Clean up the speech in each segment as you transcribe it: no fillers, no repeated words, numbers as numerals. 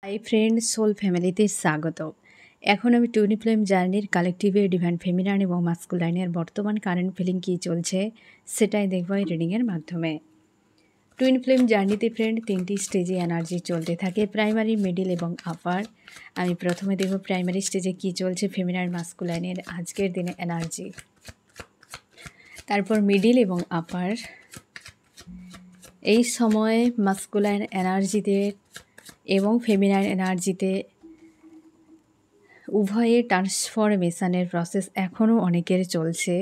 Hi friend, soul ফ্যামিলিতে স্বাগত। এখন আমি টুইন ফ্লেম জার্নির কালেকটিভে ডিভাইন ফেমিনাইন এবং মাস্কুলাইনের বর্তমান কারেন্ট ফিলিং কী চলছে সেটাই দেখব এই রিডিংয়ের মাধ্যমে। টুইন ফ্লেম জার্নিতে ফ্রেন্ড 3টি স্টেজে এনার্জি চলতে থাকে, প্রাইমারি, মিডিল এবং আপার। আমি প্রথমে দেখব প্রাইমারি স্টেজে কী চলছে ফেমিনাইন মাস্কুলাইনের আজকের দিনে এনার্জি, তারপর মিডিল এবং আপার। এই সময় মাস্কুলাইন এনার্জিতে এবং ফেমিনাইন এনার্জিতে উভয়ে ট্রান্সফরমেশানের প্রসেস এখনও অনেকের চলছে।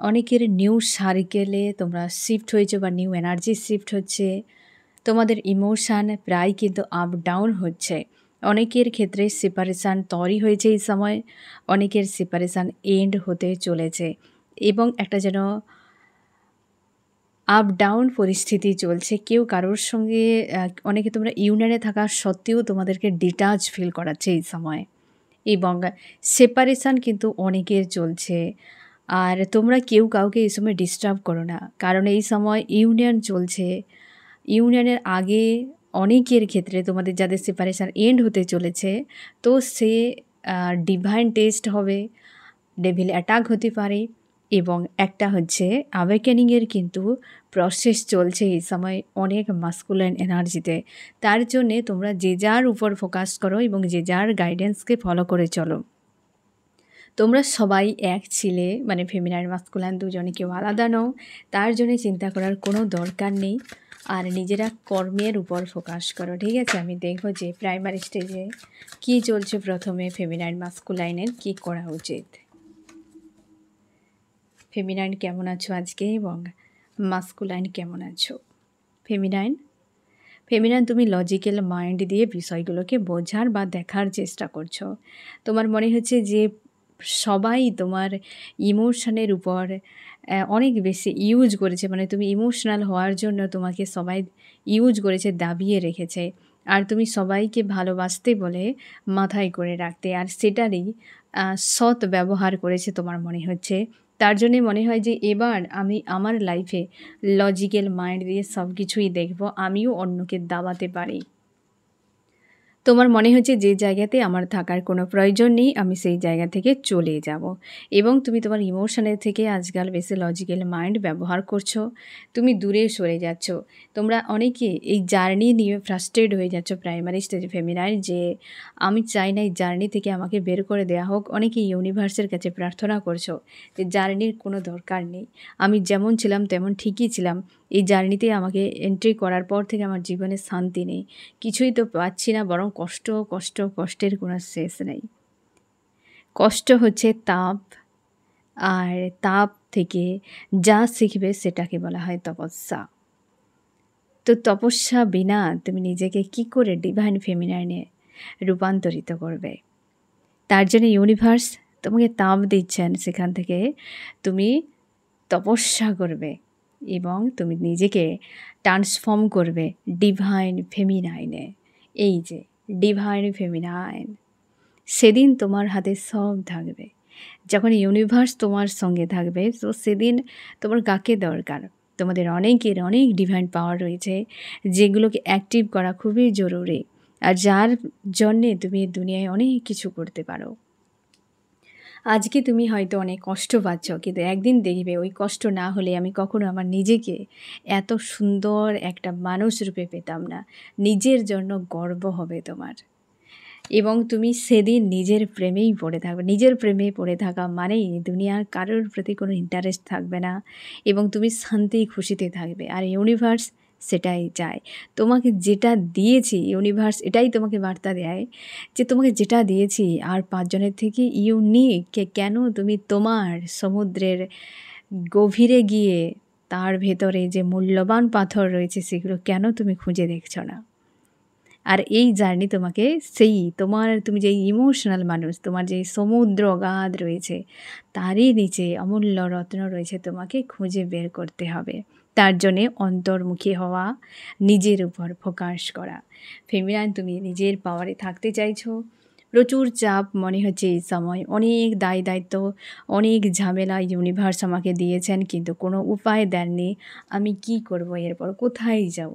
অনেকের নিউ সার্কেলে তোমরা শিফট হয়েছে বা নিউ এনার্জি শিফট হচ্ছে। তোমাদের ইমোশান প্রায় কিন্তু আপ ডাউন হচ্ছে। অনেকের ক্ষেত্রে সেপারেশান তৈরি হয়েছে এই সময়, অনেকের সেপারেশান এন্ড হতে চলেছে এবং একটা যেন আপ ডাউন পরিস্থিতি চলছে। কেউ কারোর সঙ্গে অনেকে তোমরা ইউনিয়নে থাকা সত্ত্বেও তোমাদেরকে ডিটাচ ফিল করাচ্ছে এই সময়, এবং সেপারেশান কিন্তু অনেকের চলছে। আর তোমরা কেউ কাউকে এই সময় ডিস্টার্ব করো না, কারণ এই সময় ইউনিয়ন চলছে। ইউনিয়নের আগে অনেকের ক্ষেত্রে তোমাদের যাদের সেপারেশান এন্ড হতে চলেছে, তো সে ডিভাইন টেস্ট হবে, ডেভিল অ্যাটাক হতে পারে, এবং একটা হচ্ছে অ্যাওয়েকেনিংয়ের কিন্তু প্রসেস চলছে এই সময় অনেক মাস্কুলাইন এনার্জিতে। তার জন্যে তোমরা যে যার উপর ফোকাস করো এবং যে যার গাইডেন্সকে ফলো করে চলো। তোমরা সবাই এক ছিলে, মানে ফেমিনাইন মাস্কুলাইন দুজনে কেউ আলাদা নও, তার জন্যে চিন্তা করার কোনো দরকার নেই। আর নিজেরা কর্মের উপর ফোকাস করো, ঠিক আছে? আমি দেখব যে প্রাইমারি স্টেজে কী চলছে। প্রথমে ফেমিনাইন মাস্কুলাইনের কী করা উচিত। ফেমিনাইন কেমন আছো আজকে এবং মাস্কুলাইন কেমন আছো? ফেমিনাইন তুমি লজিক্যাল মাইন্ড দিয়ে বিষয়গুলোকে বোঝার বা দেখার চেষ্টা করছো। তোমার মনে হচ্ছে যে সবাই তোমার ইমোশনের উপর অনেক বেশি ইউজ করেছে, মানে তুমি ইমোশনাল হওয়ার জন্য তোমাকে সবাই ইউজ করেছে, দাবিয়ে রেখেছে। আর তুমি সবাইকে ভালোবাসতে বলে মাথায় করে রাখতে, আর সেটারই সৎ ব্যবহার করেছে তোমার মনে হচ্ছে। তার জন্যে মনে হয় যে এবার আমি আমার লাইফে লজিক্যাল মাইন্ড দিয়ে সব কিছুই দেখব, আমিও অন্যকে দাবাতে পারি। তোমার মনে হচ্ছে যে জায়গাতে আমার থাকার কোনো প্রয়োজন নেই, আমি সেই জায়গা থেকে চলে যাব, এবং তুমি তোমার ইমোশনের থেকে আজকাল বেশি লজিক্যাল মাইন্ড ব্যবহার করছো। তুমি দূরে সরে যাচ্ছ। তোমরা অনেকে এই জার্নি নিয়ে ফ্রাস্ট্রেট হয়ে যাচ্ছ প্রাইমারি স্টেজে ফেমিনাইন, যে আমি চাই না এই জার্নি থেকে আমাকে বের করে দেওয়া হোক। অনেকে ইউনিভার্সের কাছে প্রার্থনা করছো যে জার্নির কোনো দরকার নেই, আমি যেমন ছিলাম তেমন ঠিকই ছিলাম। এই জার্নিতে আমাকে এন্ট্রি করার পর থেকে আমার জীবনে শান্তি নেই, কিছুই তো পাচ্ছি না, বরং কষ্টের কোনো শেষ নেই। কষ্ট হচ্ছে তাপ, আর তাপ থেকে যা শিখবে সেটাকে বলা হয় তপস্যা। তো তপস্যা বিনা তুমি নিজেকে কি করে ডিভাইন ফেমিনাইনে রূপান্তরিত করবে? তার জন্য ইউনিভার্স তোমাকে তাপ দিচ্ছেন, সেখান থেকে তুমি তপস্যা করবে এবং তুমি নিজেকে ট্রান্সফর্ম করবে ডিভাইন ফেমিনাইনে। এই যে ডিভাইন ফেমিনাইন, সেদিন তোমার হাতে সব থাকবে। যখন ইউনিভার্স তোমার সঙ্গে থাকবে, তো সেদিন তোমার কাকে দরকার? তোমাদের অনেকের অনেক ডিভাইন পাওয়ার রয়েছে, যেগুলোকে অ্যাক্টিভ করা খুবই জরুরি, আর যার জন্যে তুমি দুনিয়ায় অনেক কিছু করতে পারো। আজকে তুমি হয়তো অনেক কষ্ট পাচ্ছ, কিন্তু একদিন দেখবে ওই কষ্ট না হলে আমি কখনো আমার নিজেকে এত সুন্দর একটা মানুষ রূপে পেতাম না। নিজের জন্য গর্ব হবে তোমার, এবং তুমি সেদিন নিজের প্রেমেই পড়ে থাকবে। নিজের প্রেমে পড়ে থাকা মানেই দুনিয়ার কারোর প্রতি কোনো ইন্টারেস্ট থাকবে না, এবং তুমি শান্তি খুশিতে থাকবে। আর ইউনিভার্স সেটাই চায়। তোমাকে যেটা দিয়েছি, ইউনিভার্স এটাই তোমাকে বার্তা দেয় যে তোমাকে যেটা দিয়েছি আর 5 জনের থেকে ইউনিক, কেন তুমি তোমার সমুদ্রের গভীরে গিয়ে তার ভেতরে যে মূল্যবান পাথর রয়েছে সেগুলো কেন তুমি খুঁজে দেখছো না? আর এই জার্নি তোমাকে সেই তুমি যে ইমোশনাল মানুষ, তোমার যে সমুদ্র অগাধ রয়েছে তারই নিচে অমূল্য রত্ন রয়েছে, তোমাকে খুঁজে বের করতে হবে। তার জন্যে অন্তর্মুখী হওয়া, নিজের উপর ফোকাস করা। ফেমিনাইন তুমি নিজের পাওয়ারে থাকতে চাইছো, প্রচুর চাপ মনে হচ্ছে এই সময়, অনেক দায়িত্ব, অনেক ঝামেলা ইউনিভার্স আমাকে দিয়েছেন, কিন্তু কোনো উপায় দেননি। আমি কি করব এরপর, কোথায় যাব?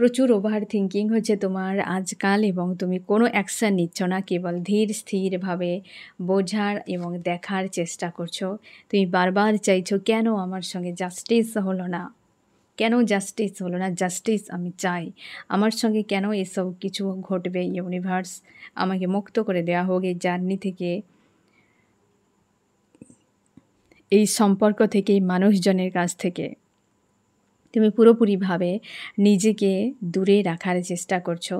প্রচুর ওভার থিঙ্কিং হচ্ছে তোমার আজকাল এবং তুমি কোনো অ্যাকশান নিচ্ছ না, কেবল ধীর স্থিরভাবে বোঝার এবং দেখার চেষ্টা করছো। তুমি বারবার চাইছো কেন আমার সঙ্গে জাস্টিস হলো না, কেন জাস্টিস হলো না, জাস্টিস আমি চাই। আমার সঙ্গে কেন এসব কিছু ঘটবে, ইউনিভার্স আমাকে মুক্ত করে দেওয়া হোক এই জার্নি থেকে, এই সম্পর্ক থেকে, এই মানুষজনের কাছ থেকে। তুমি পুরোপুরিভাবে নিজেকে দূরে রাখার চেষ্টা করছো,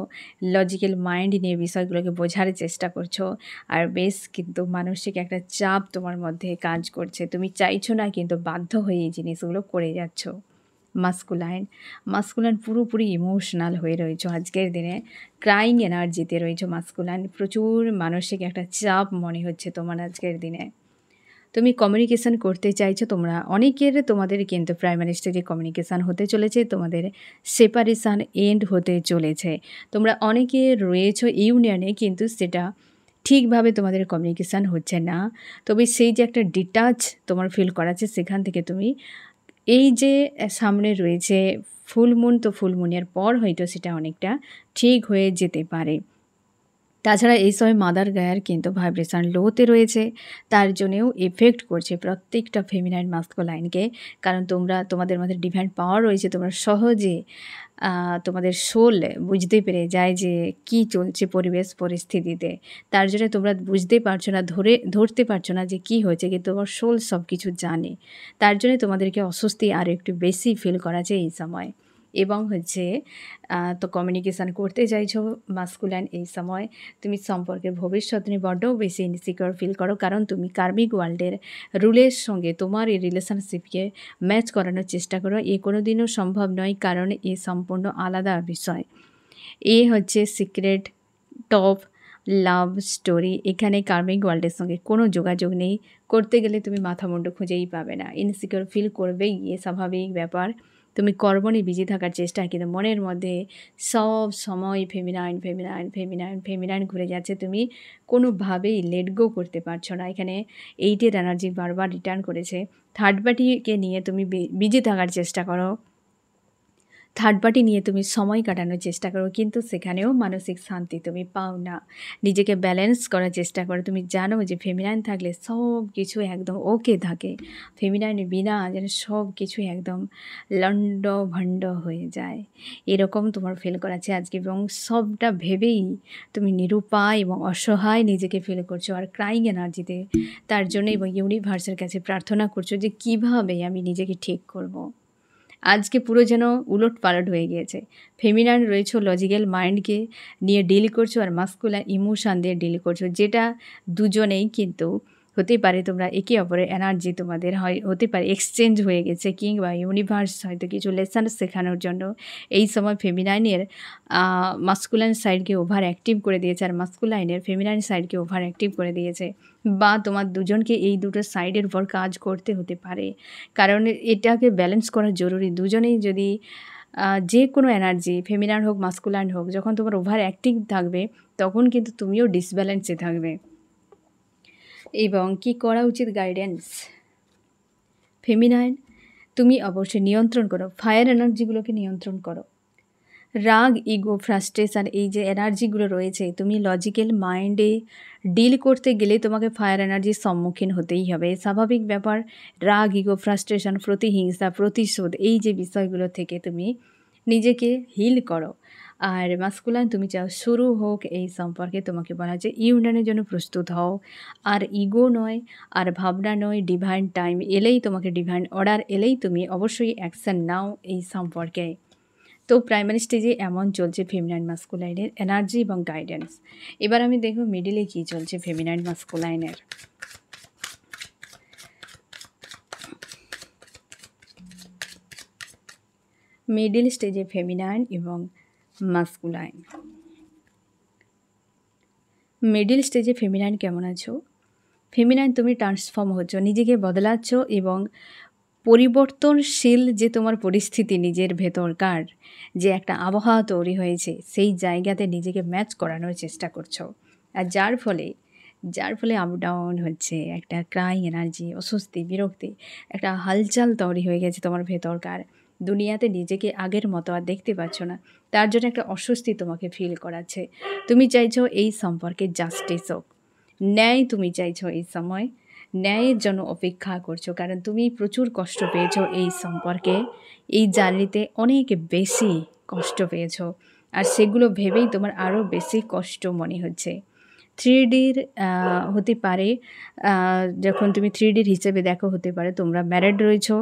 লজিক্যাল মাইন্ড নিয়ে বিষয়গুলোকে বোঝার চেষ্টা করছো। আর বেশ কিন্তু মানসিক একটা চাপ তোমার মধ্যে কাজ করছে, তুমি চাইছো না কিন্তু বাধ্য হয়ে এই জিনিসগুলো করে যাচ্ছ। মাস্কুলাইন পুরোপুরি ইমোশনাল হয়ে রয়েছো আজকের দিনে, ক্রাইং এনার্জিতে রয়েছো মাস্কুলাইন। প্রচুর মানসিক একটা চাপ মনে হচ্ছে তোমার আজকের দিনে। তুমি কমিউনিকেশান করতে চাইছো, অনেকের তোমাদের কিন্তু প্রাইমারি স্টেজে কমিউনিকেশান হতে চলেছে, তোমাদের সেপারেশান এন্ড হতে চলেছে। তোমরা অনেকে রয়েছো ইউনিয়নে, কিন্তু সেটা ঠিকভাবে তোমাদের কমিউনিকেশান হচ্ছে না। তবে সেই যে একটা ডিটাচ তোমার ফিল করাচ্ছে, সেখান থেকে তুমি এই যে সামনে রয়েছে ফুলমুন, তো ফুলমুনের পর হয়তো সেটা অনেকটা ঠিক হয়ে যেতে পারে। তাছাড়া এই সময় মাদার গায়ার কিন্তু ভাইব্রেশন লোতে রয়েছে, তার জন্যেও এফেক্ট করছে প্রত্যেকটা ফেমিনাইন মাস্কুলাইনকে। কারণ তোমাদের মধ্যে ডিভাইন পাওয়ার রয়েছে, তোমরা সহজে তোমাদের সোল বুঝতে পেরে যায় যে কি চলছে পরিবেশ পরিস্থিতিতে। তার জন্য তোমরা বুঝতে পারছো না, ধরতে পারছো না যে কি হয়েছে, কিন্তু তোমার সোল সব কিছু জানে। তার জন্য তোমাদেরকে অস্বস্তি আরও একটু বেশি ফিল করাছে এই সময়। এবং তো কমিউনিকেশান করতে চাইছো মাস্কুলাইন এই সময়। তুমি সম্পর্কের ভবিষ্যৎ নিয়ে বড্ড বেশি ইনসিকিউর ফিল করো, কারণ তুমি কার্মিক ওয়ার্ল্ডের রুলের সঙ্গে তোমার এই রিলেশনশিপকে ম্যাচ করানোর চেষ্টা করো। এ কোনো দিনও সম্ভব নয়, কারণ এ সম্পূর্ণ আলাদা বিষয়। এ হচ্ছে সিক্রেট টপ লাভ স্টোরি। এখানে কার্মিক ওয়ার্ল্ডের সঙ্গে কোনো যোগাযোগ নেই, করতে গেলে তুমি মাথা মুন্ডু খুঁজেই পাবে না, ইনসিকিউর ফিল করবেই, এ স্বাভাবিক ব্যাপার। তুমি কর্ম নিয়ে বিজি থাকার চেষ্টা, কিন্তু মনের মধ্যে সব সময় ফেমিনাইন ঘুরে যাচ্ছে, তুমি কোনোভাবেই লেট গো করতে পারছো না। এখানে 8 এনার্জি বারবার রিটার্ন করেছে। থার্ড পার্টিকে নিয়ে তুমি বিজি থাকার চেষ্টা করো, থার্ড পার্টি নিয়ে তুমি সময় কাটানোর চেষ্টা করো, কিন্তু সেখানেও মানসিক শান্তি তুমি পাও না। নিজেকে ব্যালেন্স করার চেষ্টা করো। তুমি জানো যে ফেমিনাইন থাকলে সব কিছু একদম ওকে থাকে, ফেমিনাইন বিনা যেন সব কিছু একদম লন্ড ভণ্ড হয়ে যায়, এরকম তোমার ফিল করাচ্ছে আজকে। এবং সবটা ভেবেই তুমি নিরুপায় এবং অসহায় নিজেকে ফিল করছো, আর ক্রাইং এনার্জিতে। তার জন্য এবং ইউনিভার্সের কাছে প্রার্থনা করছো যে কিভাবে আমি নিজেকে ঠিক করব। আজকে পুরো যেন উলটপালট হয়ে গিয়েছে। ফেমিনাইন রয়েছো লজিক্যাল মাইন্ডকে নিয়ে ডিল করছো, আর মাস্কুলাইন ইমোশান দিয়ে ডিল করছো, যেটা দুজনেই কিন্তু হতে পারে তোমরা একে অপরের এনার্জি তোমাদের হতে পারে এক্সচেঞ্জ হয়ে গেছে, কিংবা ইউনিভার্স হয়তো কিছু লেসন শেখানোর জন্য এই সময় ফেমিনাইনের মাস্কুলাইন সাইডকে ওভার অ্যাক্টিভ করে দিয়েছে, আর মাস্কুলাইনের ফেমিনাইন সাইডকে ওভার অ্যাক্টিভ করে দিয়েছে। বা তোমার দুজনকে এই দুটো সাইডের উপর কাজ করতে হতে পারে, কারণ এটাকে ব্যালেন্স করা জরুরি। দুজনেই যদি যে কোনো এনার্জি, ফেমিনাইন হোক মাস্কুলাইন হোক, যখন তোমার ওভার অ্যাক্টিভ থাকবে, তখন কিন্তু তুমিও ডিসব্যালেন্সে থাকবে। এবং কি করা উচিত গাইডেন্স, ফেমিনাইন তুমি অবশ্যই নিয়ন্ত্রণ করো, ফায়ার এনার্জিগুলোকে নিয়ন্ত্রণ করো। রাগ, ইগো, ফ্রাস্ট্রেশন, এই যে এনার্জিগুলো রয়েছে, তুমি লজিক্যাল মাইন্ডে ডিল করতে গেলে তোমাকে ফায়ার এনার্জির সম্মুখীন হতেই হবে, স্বাভাবিক ব্যাপার। রাগ, ইগো, ফ্রাস্ট্রেশন, প্রতিহিংসা, প্রতিশোধ, এই যে বিষয়গুলো থেকে তুমি নিজেকে হিল করো। আর মাস্কুলাইন তুমি চাও শুরু হোক এই সম্পর্কে, তোমাকে বলা হচ্ছে ইউনিয়নের জন্য প্রস্তুত হও। আর ইগো নয়, আর ভাবনা নয়, ডিভাইন টাইম এলেই, তোমাকে ডিভাইন অর্ডার এলেই তুমি অবশ্যই অ্যাকশান নাও এই সম্পর্কে। তো প্রাইমারি স্টেজে এমন চলছে ফেমিনাইন মাস্কুলাইনের এনার্জি এবং গাইডেন্স। এবার আমি দেখব মিডিলে কী চলছে ফেমিনাইন মাস্কুলাইনের। মিডিল স্টেজে ফেমিনাইন এবং মাস্কুলাইন। মিডিল স্টেজে ফেমিনাইন কেমন আছো? ফেমিনাইন তুমি ট্রান্সফর্ম হচ্ছ, নিজেকে বদলাচ্ছ, এবং পরিবর্তনশীল যে তোমার পরিস্থিতি, নিজের ভেতরকার যে একটা আবহাওয়া তৈরি হয়েছে, সেই জায়গাতে নিজেকে ম্যাচ করানোর চেষ্টা করছো। আর যার ফলে আপ ডাউন হচ্ছে, একটা ক্রাইং এনার্জি, অস্বস্তি, বিরক্তি, একটা হালচাল তৈরি হয়ে গেছে তোমার ভেতরকার, দুনিয়াতে নিজেকে আগের মতো আর দেখতে পাচ্ছ না, তার জন্য একটা অস্বস্তি তোমাকে ফিল করাচ্ছে। তুমি চাইছো এই সম্পর্কে জাস্টিস হোক, ন্যায় তুমি চাইছো এই সময়, ন্যায়ের জন্য অপেক্ষা করছো, কারণ তুমি প্রচুর কষ্ট পেয়েছো এই সম্পর্কে, এই জার্নিতে অনেক বেশি কষ্ট পেয়েছো, আর সেগুলো ভেবেই তোমার আরও বেশি কষ্ট মনে হচ্ছে। 3Dর হতে পারে, যখন তুমি 3Dর হিসেবে দেখো, হতে পারে তোমরা ম্যারিড রয়েছো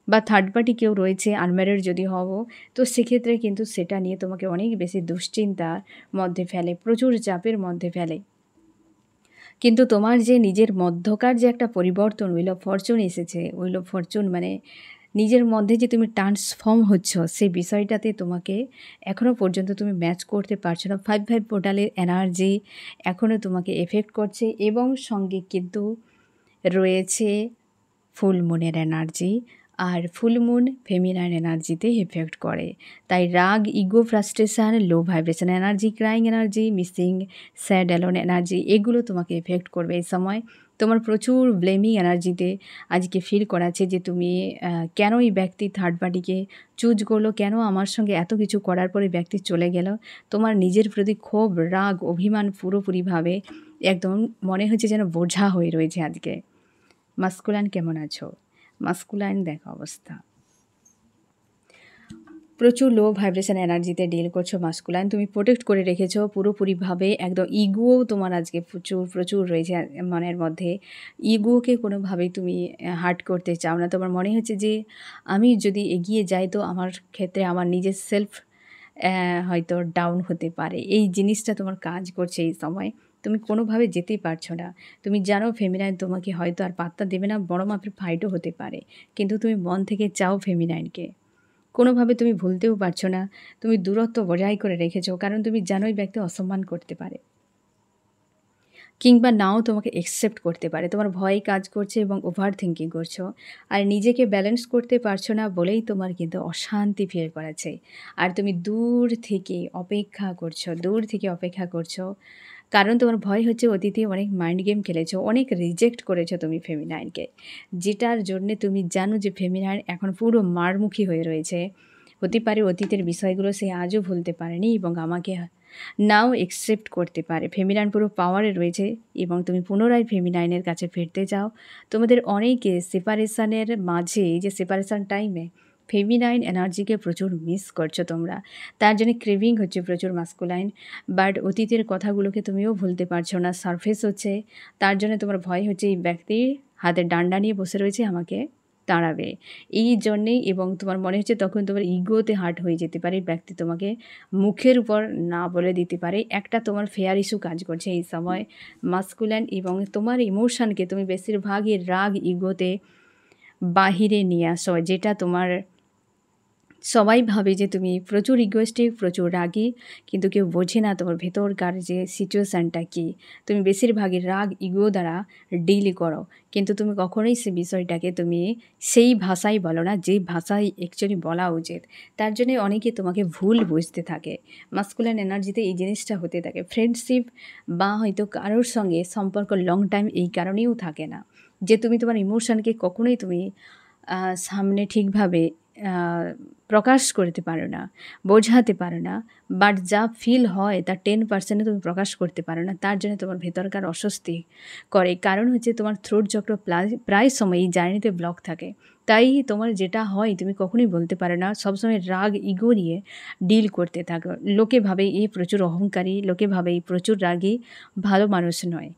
বা থার্ড পার্টি কেউ রয়েছে আনম্যারিড যদি হও, তো সেক্ষেত্রে কিন্তু সেটা নিয়ে তোমাকে অনেক বেশি দুশ্চিন্তার মধ্যে ফেলে, প্রচুর চাপের মধ্যে ফেলে। কিন্তু তোমার যে নিজের মধ্যকার যে একটা পরিবর্তন, উইল অফ ফরচুন এসেছে, উইল অফ ফরচুন মানে নিজের মধ্যে যে তুমি ট্রান্সফর্ম হচ্ছ, সেই বিষয়টাতে তোমাকে এখনও পর্যন্ত তুমি ম্যাচ করতে পারছো না। 5/5 পোর্টালের এনার্জি এখনও তোমাকে এফেক্ট করছে, এবং সঙ্গে কিন্তু রয়েছে ফুল মুনের এনার্জি, আর ফুল মুন ফেমিনাইন এনার্জিতে এফেক্ট করে। তাই রাগ, ego, frustration, low vibration energy, crying energy, missing, sad alone energy, এগুলো তোমাকে এফেক্ট করবে এই সময়। তোমার প্রচুর ব্লেমিং এনার্জিতে আজকে ফিল করাচ্ছে যে তুমি কেন এই ব্যক্তি থার্ড পার্টিকে চুজ করলো, কেন আমার সঙ্গে এত কিছু করার পরে ব্যক্তি চলে গেল। তোমার নিজের প্রতি ক্ষোভ, রাগ, অভিমান পুরোপুরিভাবে একদম মনে হচ্ছে যেন বোঝা হয়ে রয়েছে আজকে। মাস্কুলাইন কেমন আছো? মাস্কুলাইন দেখো অবস্থা, প্রচুর লো ভাইব্রেশন এনার্জিতে ডিল করছো মাস্কুলাইন। তুমি প্রোটেক্ট করে রেখেছো পুরোপুরিভাবে, একদম ইগোও তোমার আজকে প্রচুর প্রচুর রয়েছে মনের মধ্যে। ইগোকে কোনোভাবেই তুমি হার্ট করতে চাও না। তোমার মনে হচ্ছে যে আমি যদি এগিয়ে যাই তো আমার ক্ষেত্রে আমার নিজের সেলফ হয়তো ডাউন হতে পারে, এই জিনিসটা তোমার কাজ করছে এই সময়। তুমি কোনোভাবে যেতেই পারছো না। তুমি জানো ফেমিনাইন তোমাকে হয়তো আর পাত্তা দেবে না, বড় মাপের ফাইটও হতে পারে, কিন্তু তুমি মন থেকে চাও ফেমিনাইনকে, কোনোভাবে তুমি ভুলতেও পারছো না। তুমি দূরত্ব বজায় করে রেখেছো, কারণ তুমি জানোই ব্যক্তি অসম্মান করতে পারে, কিংবা নাও তোমাকে একসেপ্ট করতে পারে। তোমার ভয় কাজ করছে এবং ওভার থিঙ্কিং করছো, আর নিজেকে ব্যালেন্স করতে পারছো না বলেই তোমার কিন্তু অশান্তি ফিল করাচ্ছে। আর তুমি দূর থেকে অপেক্ষা করছো, কারণ তোমার ভয় হচ্ছে অতীতে অনেক মাইন্ড গেম খেলেছো, অনেক রিজেক্ট করেছো তুমি ফেমিনাইনকে, যেটার জন্যে তুমি জানো যে ফেমিনাইন এখন পুরো মারমুখী হয়ে রয়েছে। হতে পারে অতীতের বিষয়গুলো সে আজও ভুলতে পারেনি এবং আমাকে নাও একসেপ্ট করতে পারে। ফেমিনাইন পুরো পাওয়ারে রয়েছে এবং তুমি পুনরায় ফেমিনাইনের কাছে ফিরতে চাও। তোমাদের অনেকে সেপারেশনের মাঝে, এই যে সেপারেশন টাইমে ফেমিনাইন এনার্জিকে প্রচুর মিস করছো তোমরা, তার জন্য ক্রেভিং হচ্ছে প্রচুর মাস্কুলাইন। বাট অতীতের কথাগুলোকে তুমিও ভুলতে পারছো না, সারফেস হচ্ছে, তার জন্য তোমার ভয় হচ্ছে এই ব্যক্তি হাতে ডান্ডা নিয়ে বসে রয়েছে, আমাকে তাড়াবে, এই জন্যেই। এবং তোমার মনে হচ্ছে তখন তোমার ইগোতে হার্ট হয়ে যেতে পারে, ব্যক্তি তোমাকে মুখের উপর না বলে দিতে পারে। একটা তোমার ফেয়ার ইস্যু কাজ করছে এই সময় মাস্কুলাইন, এবং তোমার ইমোশনকে তুমি বেশিরভাগই রাগ, ইগোতে বাহিরে নিয়ে আসো, যেটা তোমার সবাই ভাবে যে তুমি প্রচুর ইগোয়েস্টিক, প্রচুর রাগী, কিন্তু কেউ বোঝে না তোমার ভেতরকার যে সিচুয়েশানটা কী। তুমি বেশিরভাগই রাগ, ইগো দ্বারা ডিল করো, কিন্তু তুমি কখনোই সে বিষয়টাকে তুমি সেই ভাষায় বলো না যে ভাষায় অ্যাকচুয়ালি বলা উচিত। তার জন্য অনেকে তোমাকে ভুল বুঝতে থাকে। মাস্কুলাইন এনার্জিতে এই জিনিসটা হতে থাকে। ফ্রেন্ডশিপ বা হয়তো কারোর সঙ্গে সম্পর্ক লং টাইম এই কারণেও থাকে না যে তুমি তোমার ইমোশনকে কখনোই তুমি সামনে ঠিকভাবে প্রকাশ করতে পারো না, বোঝাতে পারো না। বাট যা ফিল হয় তার 10% তুমি প্রকাশ করতে পারো না, তার জন্য তোমার ভেতরকার অস্বস্তি করে। কারণ হচ্ছে তোমার থ্রোট চক্র প্রায় সময় এই জার্নিতে ব্লক থাকে, তাই তোমার যেটা হয় তুমি কখনোই বলতে পারো না, সবসময় রাগ, ইগো নিয়ে ডিল করতে থাকো। লোকে ভাবে এই প্রচুর অহংকারী, লোকে ভাবে এই প্রচুর রাগী, ভালো মানুষ নয়।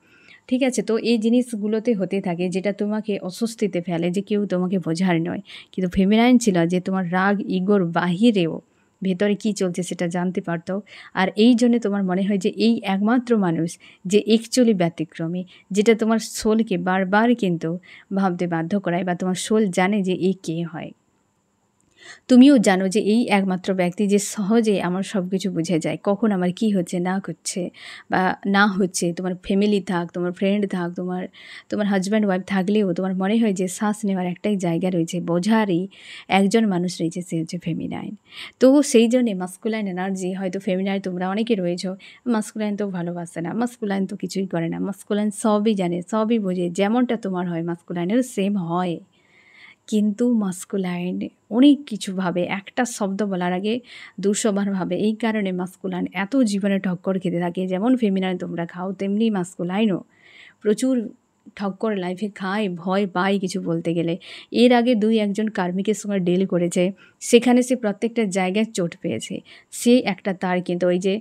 ঠিক আছে, তো এই জিনিসগুলোতে হতে থাকে যেটা তোমাকে অস্বস্তিতে ফেলে, যে কেউ তোমাকে বোঝার নয়। কিন্তু ফেমিনাইন ছিল যে তোমার রাগ, ইগোর বাহিরেও ভেতরে কী চলছে সেটা জানতে পারতো। আর এই জন্যে তোমার মনে হয় যে এই একমাত্র মানুষ যে অ্যাকচুয়ালি ব্যতিক্রমী, যেটা তোমার সোলকে বারবার কিন্তু ভাবতে বাধ্য করায়, বা তোমার সোল জানে যে এই কে হয়। তুমিও জানো যে এই একমাত্র ব্যক্তি যে সহজে আমার সব কিছু বুঝে যায়, কখন আমার কি হচ্ছে না হচ্ছে বা না হচ্ছে। তোমার ফ্যামিলি থাক, তোমার ফ্রেন্ড থাক, তোমার হাজব্যান্ড ওয়াইফ থাকলেও তোমার মনে হয় যে শ্বাস নেওয়ার একটাই জায়গা রয়েছে, বোঝারই একজন মানুষ রয়েছে, সে হচ্ছে ফেমিনাইন। তো সেই জন্যে মাস্কুলাইন এনার্জি, হয়তো ফেমিনাইন তোমরা অনেকে রয়েছো, মাস্কুলাইন তো ভালোবাসে না, মাস্কুলাইন তো কিছুই করে না, মাস্কুলাইন সবই জানে, সবই বোঝে, যেমনটা তোমার হয় মাস্কুলাইনেরও সেম হয়। কিন্তু মাস্কুলাইন অনেক কিছু ভাবে, একটা শব্দ বলার আগে ২০০ বার ভাবে। এই কারণে মাস্কুলাইন এত জীবনে ঠক্কর খেতে থাকে। যেমন ফেমিনাইন তোমরা খাও, তেমনি মাস্কুলাইনও প্রচুর ঠক্কর লাইফে খায়, ভয় পায় কিছু বলতে গেলে। এর আগে ২-১ জন কার্মিকের সঙ্গে ডিল করেছে, সেখানে সে প্রত্যেকটা জায়গায় চোট পেয়েছে। সে একটা তার কিন্তু ওই যে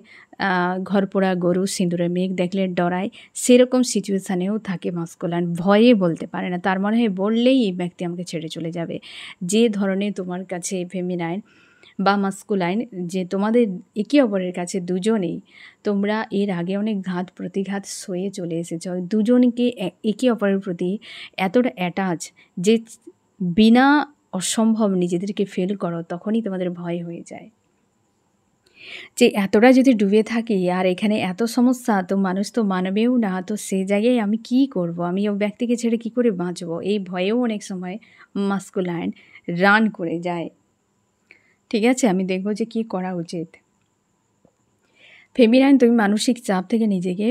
ঘরপোড়া গরু সিঁদুরে মেঘ দেখলে ডরায়, সেরকম সিচুয়েশানেও থাকে মাস্কুলাইন। ভয়ে বলতে পারে না, তার মনে হয় বললেই এই ব্যক্তি আমাকে ছেড়ে চলে যাবে। যে ধরনের তোমার কাছে ফেমিনাইন বা মাস্কুলাইন, যে তোমাদের একে অপরের কাছে দুজনেই তোমরা এর আগে অনেক ঘাত প্রতিঘাত সয়ে চলে এসেছ। দুজনকে একে অপরের প্রতি এতটা অ্যাটাচ যে বিনা অসম্ভব নিজেদেরকে ফেল করো, তখনই তোমাদের ভয় হয়ে যায় যে এতটা যদি ডুবে থাকি আর এখানে এত সমস্যা, তো মানুষ তো মানবেও না, তো সেই জায়গায় আমি কি করব? আমি ও ব্যক্তিকে ছেড়ে কি করে বাঁচবো? এই ভয়েও অনেক সময় মাস্কুলাইন রান করে যায়। ঠিক আছে, আমি দেখব যে কি করা উচিত। ফেমিনাইন তুমি মানসিক চাপ থেকে নিজেকে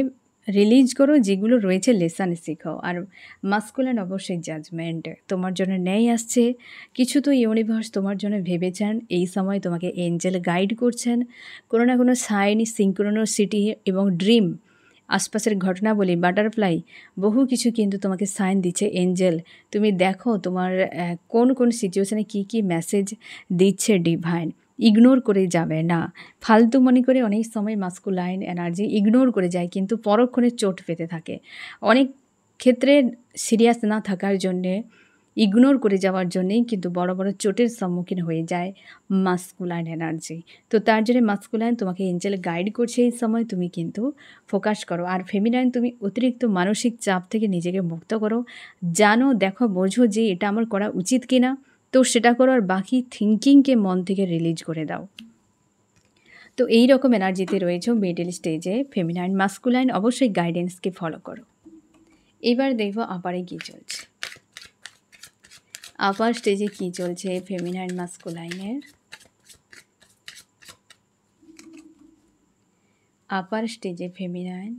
রিলিজ করো, যেগুলো রয়েছে লেসন শেখো। আর মাস্কুলাইন অবশ্যই জাজমেন্ট, তোমার জন্য ন্যায় আসছে, কিছু তো ইউনিভার্স তোমার জন্য ভেবেছেন। এই সময় তোমাকে এঞ্জেল গাইড করছেন, কোনো না কোনো সাইন, সিনক্রোনিসিটি এবং ড্রিম, আশপাশের ঘটনাবলী, বাটারফ্লাই, বহু কিছু কিন্তু তোমাকে সাইন দিচ্ছে এঞ্জেল। তুমি দেখো তোমার কোন কোন সিচুয়েশানে কী কী মেসেজ দিচ্ছে ডিভাইন। ইগনোর করে যাবে না, ফালতু মনে করে অনেক সময় মাস্কুলাইন এনার্জি ইগনোর করে যায়, কিন্তু পরক্ষণে চোট পেতে থাকে। অনেক ক্ষেত্রে সিরিয়াস না থাকার জন্যে, ইগনোর করে যাওয়ার জন্যেই কিন্তু বড় বড় চোটের সম্মুখীন হয়ে যায় মাস্কুলাইন এনার্জি। তো তার জন্য মাস্কুলাইন তোমাকে এঞ্জেল গাইড করছে, এই সময় তুমি কিন্তু ফোকাস করো। আর ফেমিনাইন তুমি অতিরিক্ত মানসিক চাপ থেকে নিজেকে মুক্ত করো, জানো, দেখো, বোঝো যে এটা আমার করা উচিত কিনা, তো সেটা করো। আর বাকি থিঙ্কিংকে মন থেকে রিলিজ করে দাও। তো এই রকম এনার্জিতে রয়েছে মিডল স্টেজে ফেমিনাইন। মাস্কুলাইন অবশ্যই গাইডেন্সকে ফলো করো। এবার দেখবো আপারে কী চলছে, আপার স্টেজে কী চলছে ফেমিনাইন মাস্কুলাইনের। আপার স্টেজে ফেমিনাইন,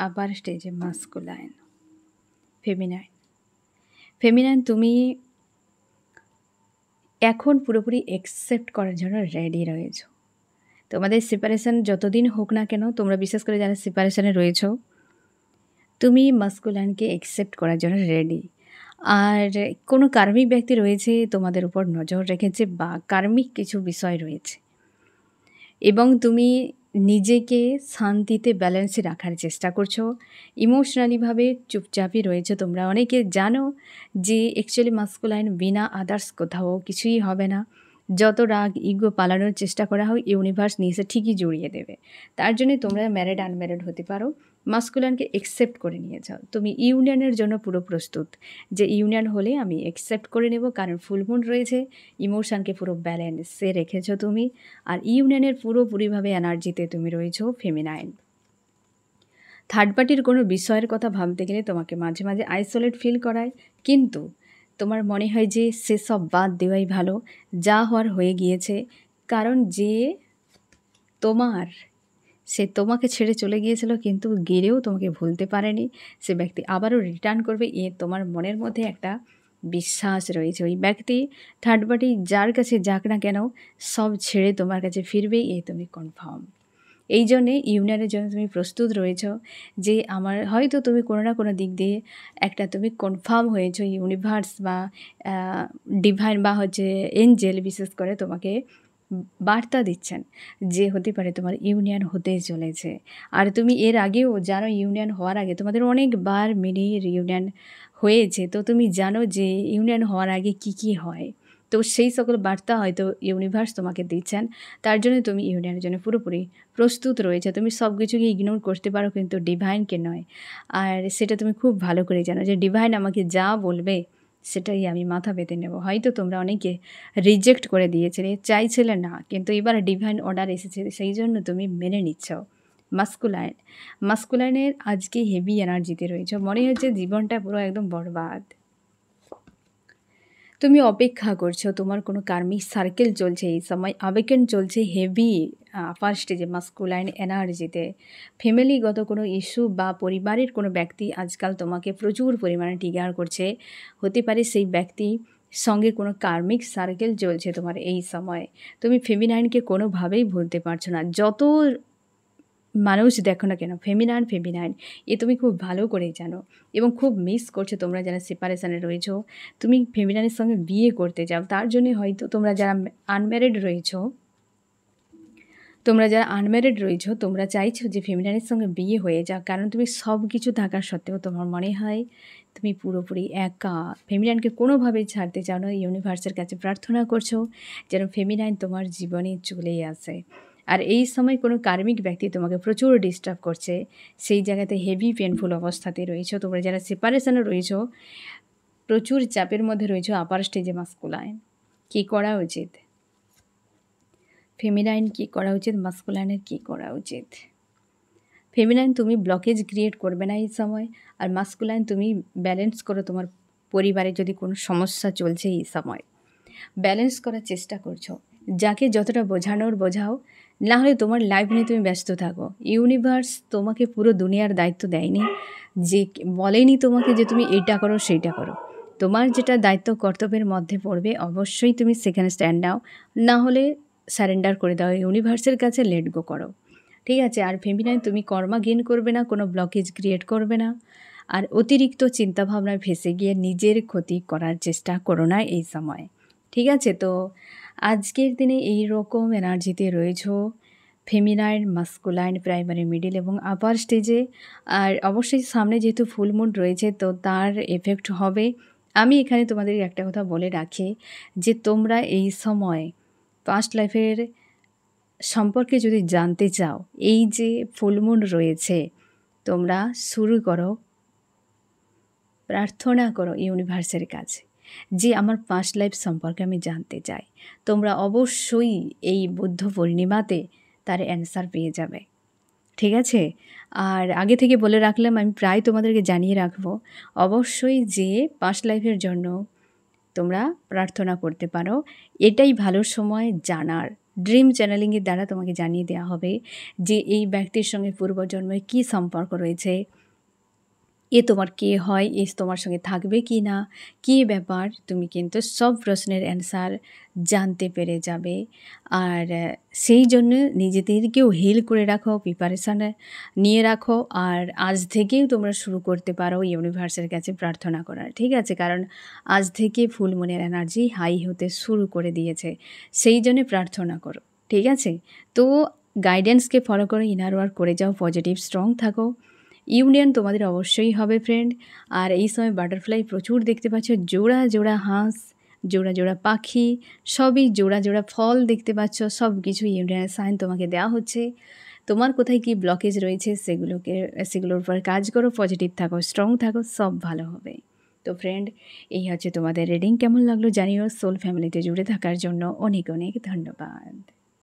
আপার স্টেজে মাস্কুলাইন। ফেমিনাইন তুমি এখন পুরোপুরি অ্যাকসেপ্ট করার জন্য রেডি রয়েছো। তোমাদের সেপারেশন যতদিন হোক না কেন, তোমরা বিশেষ করে যারা সেপারেশনে রয়েছো, তুমি মাস্কুলাইনকে অ্যাকসেপ্ট করার জন্য রেডি। আর কোনো কার্মিক ব্যক্তি রয়েছে তোমাদের উপর নজর রেখেছে, বা কার্মিক কিছু বিষয় রয়েছে, এবং তুমি নিজেকে শান্তিতে ব্যালেন্সে রাখার চেষ্টা করছো। ইমোশনালিভাবে চুপচাপই রয়েছে তোমরা। অনেকে জানো যে অ্যাকচুয়ালি মাস্কুলাইন বিনা আদার্স কোথাও কিছুই হবে না। যত রাগ ইগো পালানোর চেষ্টা করা হয়, ইউনিভার্স নিচে ঠিকই জড়িয়ে দেবে। তার জন্যে তোমরা ম্যারিড আনম্যারিড হতে পারো, মাস্কুলাইনকে অ্যাকসেপ্ট করে নিয়ে যাও। তুমি ইউনিয়নের জন্য পুরো প্রস্তুত, যে ইউনিয়ন হলে আমি অ্যাকসেপ্ট করে নেব, কারণ ফুলমুন রয়েছে, ইমোশনকে পুরো ব্যালেন্সে রেখেছো তুমি। আর ইউনিয়নের পুরোপুরিভাবে এনার্জিতে তুমি রয়েছো ফেমিনাইন। থার্ড পার্টির কোনো বিষয়ের কথা ভাবতে গেলে তোমাকে মাঝে মাঝে আইসোলেট ফিল করায়, কিন্তু তোমার মনে হয় যে সেসব বাদ দেওয়াই ভালো, যা হওয়ার হয়ে গিয়েছে। কারণ সে তোমাকে ছেড়ে চলে গিয়েছিল, কিন্তু গেলেও তোমাকে ভুলতে পারেনি। সে ব্যক্তি আবারও রিটার্ন করবে, তোমার মনের মধ্যে একটা বিশ্বাস রয়েছে। ওই ব্যক্তি থার্ড পার্টি যার কাছে যাক না কেন, সব ছেড়ে তোমার কাছে ফিরবে, তুমি কনফার্ম। এই জন্যে ইউনিয়নের জন্য তুমি প্রস্তুত রয়েছ, যে আমার হয়তো তুমি কোনো না কোনো দিক দিয়ে একটা তুমি কনফার্ম হয়েছো। ইউনিভার্স বা ডিভাইন বা এঞ্জেল বিশেষ করে তোমাকে বার্তা দিচ্ছেন যে হতে পারে তোমার ইউনিয়ন হতে চলেছে। আর তুমি এর আগেও জানো, ইউনিয়ন হওয়ার আগে তোমাদের অনেকবার মিনি রিউনিয়ন হয়েছে, তো তুমি জানো যে ইউনিয়ন হওয়ার আগে কি কি হয়। তো সেই সকল বার্তা হয়তো ইউনিভার্স তোমাকে দিচ্ছেন, তার জন্য তুমি ইউনিয়নের জন্য পুরোপুরি প্রস্তুত রয়েছে। তুমি সব কিছুকে ইগনোর করতে পারো, কিন্তু ডিভাইনকে নয়। আর সেটা তুমি খুব ভালো করে জানো যে ডিভাইন আমাকে যা বলবে সেটাই আমি মাথা পেতে নেব। হয়তো তোমরা অনেকে রিজেক্ট করে দিয়েছিলে, চাইছিলে না, কিন্তু এবার ডিভাইন অর্ডার এসেছে, সেই জন্য তুমি মেনে নিচ্ছ। মাস্কুলাইনের আজকে হেভি এনার্জিতে রয়েছে, মনে হচ্ছে জীবনটা পুরো একদম বরবাদ। তুমি অপেক্ষা করছো, তোমার কোনো কার্মিক সার্কেল চলছে এই সময়, আবেকেন চলছে হেভি ফার্স্ট স্টেজে মাস্কুলাইন এনার্জিতে। ফ্যামিলিগত কোনো ইস্যু বা পরিবারের কোনো ব্যক্তি আজকাল তোমাকে প্রচুর পরিমাণে ট্রিগার করছে। হতে পারে সেই ব্যক্তি সঙ্গে কোনো কার্মিক সার্কেল চলছে তোমার এই সময়ে। তুমি ফেমিনাইনকে কোনোভাবেই ভুলতে পারছো না। যত মানুষ দেখো না কেন, ফেমিনাইন এ তুমি খুব ভালো করেই জানো এবং খুব মিস করছো তোমরা যারা সেপারেশনে রয়েছো। তুমি ফেমিনাইনের সঙ্গে বিয়ে করতে চাও, তার জন্যে হয়তো তোমরা যারা আনম্যারিড রয়েছো, তোমরা চাইছো যে ফেমিনাইনের সঙ্গে বিয়ে হয়ে যাক, কারণ তুমি সব কিছু থাকা সত্ত্বেও তোমার মনে হয় তুমি পুরোপুরি একা। ফেমিনাইনকে কোনোভাবেই ছাড়তে চাও না। ইউনিভার্সের কাছে প্রার্থনা করছো যেন ফেমিনাইন তোমার জীবনে চলেই আসে। আর এই সময় কোনো কার্মিক ব্যক্তি তোমাকে প্রচুর ডিস্টার্ব করছে, সেই জায়গাতে হেভি পেনফুল অবস্থাতে রয়েছো। তোমরা যারা সেপারেশনে রয়েছো, প্রচুর চাপের মধ্যে রয়েছো। আপার স্টেজে মাস্কুলাইন, কী করা উচিত? ফেমিনাইন কী করা উচিত, মাস্কুলাইনের কী করা উচিত? ফেমিনাইন তুমি ব্লকেজ ক্রিয়েট করবে না এই সময়, আর মাস্কুলাইন তুমি ব্যালেন্স করো। তোমার পরিবারে যদি কোনো সমস্যা চলছে এই সময়, ব্যালেন্স করার চেষ্টা করছো। যাকে যতটা বোঝানোর বোঝাও, না হলে তোমার লাইফ নিয়ে তুমি ব্যস্ত থাকো। ইউনিভার্স তোমাকে পুরো দুনিয়ার দায়িত্ব দেয়নি, যে বলেনি তোমাকে যে তুমি এইটা করো সেইটা করো। তোমার যেটা দায়িত্ব কর্তব্যের মধ্যে পড়বে, অবশ্যই তুমি সেখানে স্ট্যান্ড নাও, না হলে সারেন্ডার করে দাও ইউনিভার্সের কাছে, লেট গো করো। ঠিক আছে? আর ফেমিনাইন তুমি কর্মা গেইন করবে না, কোনো ব্লকেজ ক্রিয়েট করবে না, আর অতিরিক্ত চিন্তাভাবনায় ফেসে গিয়ে নিজের ক্ষতি করার চেষ্টা করো না এই সময়। ঠিক আছে? তো আজকের দিনে এই রকম এনার্জিতে রয়েছো, ফেমিনাইন, মাস্কুলাইন, প্রাইমারি, মিডিল এবং আপার স্টেজে। আর অবশ্যই সামনে যেহেতু ফুল মুন রয়েছে, তো তার এফেক্ট হবে। আমি এখানে তোমাদের একটা কথা বলে রাখি যে তোমরা এই সময় পাস্ট লাইফের সম্পর্কে যদি জানতে চাও, এই যে ফুল মুন রয়েছে, তোমরা শুরু করো, প্রার্থনা করো ইউনিভার্সের কাছে যে আমার পাস্ট লাইফ সম্পর্কে আমি জানতে চাই। তোমরা অবশ্যই এই বুদ্ধ পূর্ণিমাতে তার অ্যান্সার পেয়ে যাবে। ঠিক আছে? আর আগে থেকে বলে রাখলাম, আমি প্রায় তোমাদেরকে জানিয়ে রাখবো, অবশ্যই যে পাস্ট লাইফের জন্য তোমরা প্রার্থনা করতে পারো। এটাই ভালো সময় জানার। ড্রিম চ্যানেলিংয়ের দ্বারা তোমাকে জানিয়ে দেওয়া হবে যে এই ব্যক্তির সঙ্গে পূর্বজন্মে কী সম্পর্ক রয়েছে, এ তোমার কে হয়, এ তোমার সঙ্গে থাকবে কি না, কী ব্যাপার, তুমি কিন্তু সব প্রশ্নের অ্যান্সার জানতে পেরে যাবে। আর সেই জন্য নিজেদেরকেও হিল করে রাখো, প্রিপারেশান নিয়ে রাখো। আর আজ থেকেই তোমরা শুরু করতে পারো ইউনিভার্সের কাছে প্রার্থনা করার। ঠিক আছে? কারণ আজ থেকে ফুল মুনের এনার্জি হাই হতে শুরু করে দিয়েছে, সেই জন্যে প্রার্থনা করো। ঠিক আছে? তো গাইডেন্সকে ফলো করো, ইনার ওয়ার্ক করে যাও, পজিটিভ স্ট্রং থাকো। ইউনিয়ন তোমাদের অবশ্যই হবে ফ্রেন্ড। আর এই সময় বাটারফ্লাই প্রচুর দেখতে পাচ্ছ, জোড়া জোড়া হাঁস, জোড়া জোড়া পাখি, সবই জোড়া জোড়া ফল দেখতে পাচ্ছ। সব কিছু ইউনিয়নের সাইন তোমাকে দেওয়া হচ্ছে। তোমার কোথায় কি ব্লকেজ রয়েছে সেগুলোর উপর কাজ করো, পজিটিভ থাকো, স্ট্রং থাকো, সব ভালো হবে। তো ফ্রেন্ড, এই হচ্ছে তোমাদের রিডিং। কেমন লাগলো জানিও। সোল ফ্যামিলিতে জুড়ে থাকার জন্য অনেক অনেক ধন্যবাদ।